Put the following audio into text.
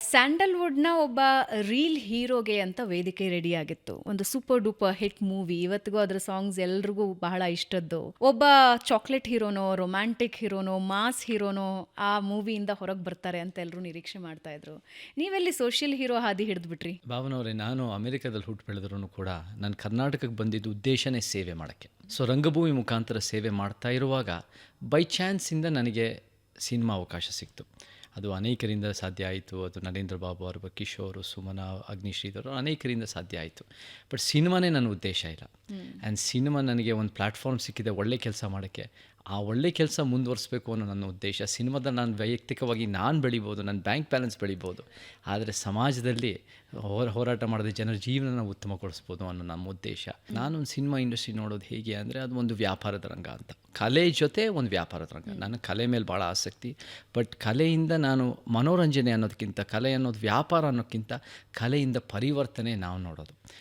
ಸ್ಯಾಂಡಲ್‌ವುಡ್‌ನ ಒಬ್ಬ ರೀಲ್ ಹೀರೋಗೆ ಅಂತ ವೇದಿಕೆ ರೆಡಿ ಆಗಿತ್ತು. ಒಂದು ಸೂಪರ್ ಡೂಪರ್ ಹಿಟ್ ಮೂವಿ. ಇವತ್ತಿಗೂ ಅದರ ಸಾಂಗ್ಸ್ ಎಲ್ರಿಗೂ ಬಹಳ ಇಷ್ಟದ್ದು. ಒಬ್ಬ ಚಾಕ್ಲೇಟ್ ಹೀರೋನೋ, ರೊಮ್ಯಾಂಟಿಕ್ ಹೀರೋನೋ, ಮಾಸ್ ಹೀರೋನೋ ಆ ಮೂವಿಯಿಂದ ಹೊರಗೆ ಬರ್ತಾರೆ ಅಂತ ಎಲ್ಲರೂ ನಿರೀಕ್ಷೆ ಮಾಡ್ತಾ ಇದ್ರು. ನೀವೆಲ್ಲಿ ಸೋಷಿಯಲ್ ಹೀರೋ ಹಾದಿ ಹಿಡಿದ್ಬಿಟ್ರಿ? ಭಾವನವರೇ, ನಾನು ಅಮೆರಿಕದಲ್ಲಿ ಹುಟ್ಟು ಬೆಳೆದ್ರೂ ಕೂಡ ನಾನು ಕರ್ನಾಟಕಕ್ಕೆ ಬಂದಿದ್ದು ಉದ್ದೇಶನೇ ಸೇವೆ ಮಾಡೋಕ್ಕೆ. ಸೊ ರಂಗಭೂಮಿ ಮುಖಾಂತರ ಸೇವೆ ಮಾಡ್ತಾ ಇರುವಾಗ ಬೈ ಚಾನ್ಸಿಂದ ನನಗೆ ಸಿನಿಮಾ ಅವಕಾಶ ಸಿಕ್ತು. ಅದು ಅನೇಕರಿಂದ ಸಾಧ್ಯ ಆಯಿತು. ಅದು ನರೇಂದ್ರ ಬಾಬು ಅವರು, ಕಿಶೋರು, ಸುಮನ, ಅಗ್ನಿಶ್ರೀಧರು ಅನೇಕರಿಂದ ಸಾಧ್ಯ ಆಯಿತು. ಬಟ್ ಸಿನಿಮಾನೇ ನನ್ನ ಉದ್ದೇಶ ಇಲ್ಲ. ಆ್ಯಂಡ್ ಸಿನಿಮಾ ನನಗೆ ಒಂದು ಪ್ಲ್ಯಾಟ್ಫಾರ್ಮ್ ಸಿಕ್ಕಿದೆ ಒಳ್ಳೆ ಕೆಲಸ ಮಾಡೋಕ್ಕೆ. ಆ ಒಳ್ಳೆ ಕೆಲಸ ಮುಂದುವರಿಸಬೇಕು ಅನ್ನೋ ನನ್ನ ಉದ್ದೇಶ. ಸಿನಿಮಾದಲ್ಲಿ ನಾನು ವೈಯಕ್ತಿಕವಾಗಿ ನಾನು ಬೆಳಿಬೋದು, ನನ್ನ ಬ್ಯಾಂಕ್ ಬ್ಯಾಲೆನ್ಸ್ ಬೆಳಿಬೋದು, ಆದರೆ ಸಮಾಜದಲ್ಲಿ ಹೋರಾಟ ಮಾಡಿದ ಜನರ ಜೀವನನ ಉತ್ತಮಗೊಳಿಸ್ಬೋದು ಅನ್ನೋ ನಮ್ಮ ಉದ್ದೇಶ. ನಾನೊಂದು ಸಿನಿಮಾ ಇಂಡಸ್ಟ್ರಿ ನೋಡೋದು ಹೇಗೆ ಅಂದರೆ ಅದು ಒಂದು ವ್ಯಾಪಾರದ ರಂಗ ಅಂತ. ಕಲೆ ಜೊತೆ ಒಂದು ವ್ಯಾಪಾರದ ರಂಗ. ನನಗೆ ಕಲೆ ಮೇಲೆ ಭಾಳ ಆಸಕ್ತಿ. ಬಟ್ ಕಲೆಯಿಂದ ನಾನು ಮನೋರಂಜನೆ ಅನ್ನೋದಕ್ಕಿಂತ, ಕಲೆ ಅನ್ನೋದು ವ್ಯಾಪಾರ ಅನ್ನೋಕ್ಕಿಂತ ಕಲೆಯಿಂದ ಪರಿವರ್ತನೆ ನಾವು ನೋಡೋದು.